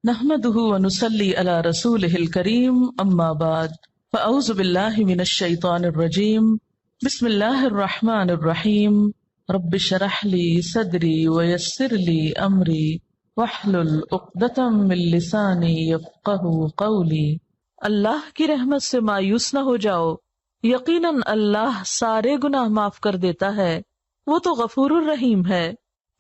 نحمده ونصلي على رسوله الكريم اما بعد فاعوذ بالله من الشيطان الرجيم بسم الله الرحمن الرحيم رب اشرح لي صدري ويسر لي امري واحلل عقدة من لساني يفقهوا قولي۔ اللہ کی رحمت سے مایوس نہ ہو جاؤ، یقیناً اللہ سارے گناہ معاف کر دیتا ہے، وہ تو غفور الرحیم ہے۔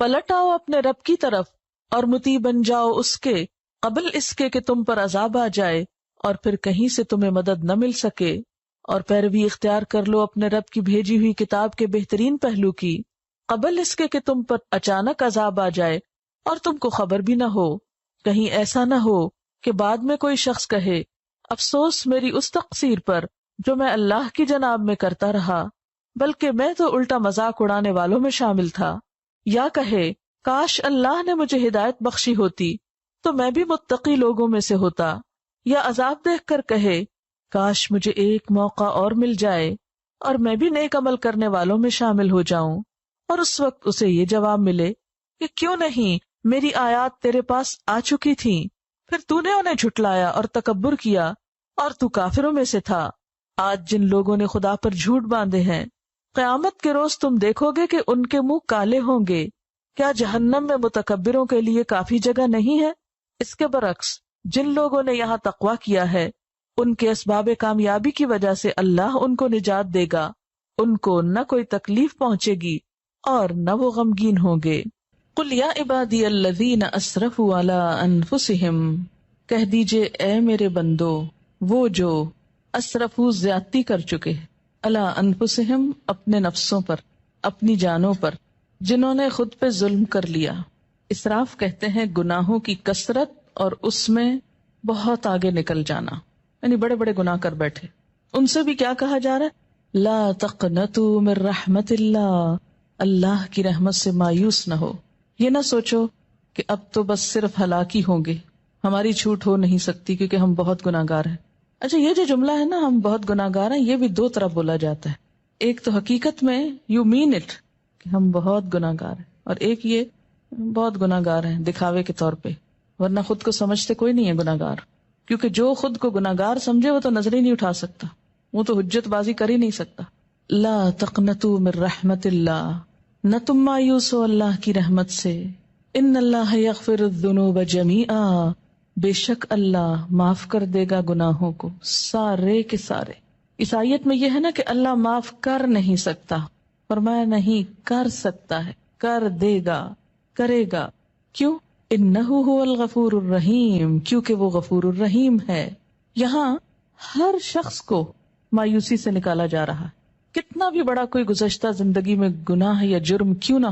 پلٹ آؤ اپنے رب کی طرف اور مطیع بن جاؤ اس کے، قبل اس کے کہ تم پر عذاب آ جائے اور پھر کہیں سے تمہیں مدد نہ مل سکے، اور پیروی اختیار کر لو اپنے رب کی بھیجی ہوئی کتاب کے بہترین پہلو کی، قبل اس کے کہ تم پر اچانک عذاب آ جائے اور تم کو خبر بھی نہ ہو۔ کہیں ایسا نہ ہو کہ بعد میں کوئی شخص کہے افسوس میری اس تقصیر پر جو میں اللہ کی جناب میں کرتا رہا، بلکہ میں تو الٹا مذاق اڑانے والوں میں شامل تھا، یا کہے کاش اللہ نے مجھے ہدایت بخشی ہوتی تو میں بھی متقی لوگوں میں سے ہوتا، یا عذاب دیکھ کر کہے کاش مجھے ایک موقع اور مل جائے اور میں بھی نیک عمل کرنے والوں میں شامل ہو جاؤں، اور اس وقت اسے یہ جواب ملے کہ کیوں نہیں، میری آیات تیرے پاس آ چکی تھیں، پھر تو نے انہیں جھٹلایا اور تکبر کیا اور تو کافروں میں سے تھا۔ آج جن لوگوں نے خدا پر جھوٹ باندھے ہیں، قیامت کے روز تم دیکھو گے کہ ان کے منہ کالے ہوں گے۔ کیا جہنم میں متکبروں کے لیے کافی جگہ نہیں ہے؟ اس کے برعکس جن لوگوں نے یہاں تقویٰ کیا ہے، ان کے اسباب کامیابی کی وجہ سے اللہ ان کو نجات دے گا، ان کو نہ کوئی تکلیف پہنچے گی اور نہ وہ غمگین ہوں گے۔ قل یا عبادی الذین اسرفوا علی انفسہم، کہہ دیجئے اے میرے بندو، وہ جو اسرفوا زیادتی کر چکے، علی انفسہم اپنے نفسوں پر، اپنی جانوں پر، جنہوں نے خود پہ ظلم کر لیا۔ اسراف کہتے ہیں گناہوں کی کثرت اور اس میں بہت آگے نکل جانا، یعنی بڑے بڑے گناہ کر بیٹھے۔ ان سے بھی کیا کہا جا رہا ہے؟ لا تقنطوا من رحمت اللہ، اللہ کی رحمت سے مایوس نہ ہو۔ یہ نہ سوچو کہ اب تو بس صرف ہلاکی ہوں گے، ہماری چھوٹ ہو نہیں سکتی کیونکہ ہم بہت گناہ گار ہیں۔ اچھا، یہ جو جملہ ہے نا، ہم بہت گناہ گار ہیں، یہ بھی دو طرح بولا جاتا ہے۔ ایک تو حقیقت میں یو مین اٹ کہ ہم بہت گناہ گار ہیں، اور ایک یہ بہت گناہ گار ہیں دکھاوے کے طور پہ، ورنہ خود کو سمجھتے کوئی نہیں ہے گناہ گار، کیونکہ جو خود کو گناہ گار سمجھے وہ تو نظر ہی نہیں اٹھا سکتا، وہ تو حجت بازی کر ہی نہیں سکتا۔ لا تقنطوا من رحمت اللہ، نہ تم مایوس ہو اللہ کی رحمت سے۔ ان اللہ یغفر الذنوب جمیعا، بے شک اللہ معاف کر دے گا گناہوں کو سارے کے سارے۔ اس آیت میں یہ ہے نا کہ اللہ معاف کر نہیں سکتا، فرمایا نہیں کر سکتا ہے، کر دے گا، کرے گا۔ کیوں؟ انہ هو الغفور الرحیم، کیونکہ وہ غفور الرحیم ہے۔ یہاں ہر شخص کو مایوسی سے نکالا جا رہا ہے، کتنا بھی بڑا کوئی گزشتہ زندگی میں گناہ یا جرم کیوں نہ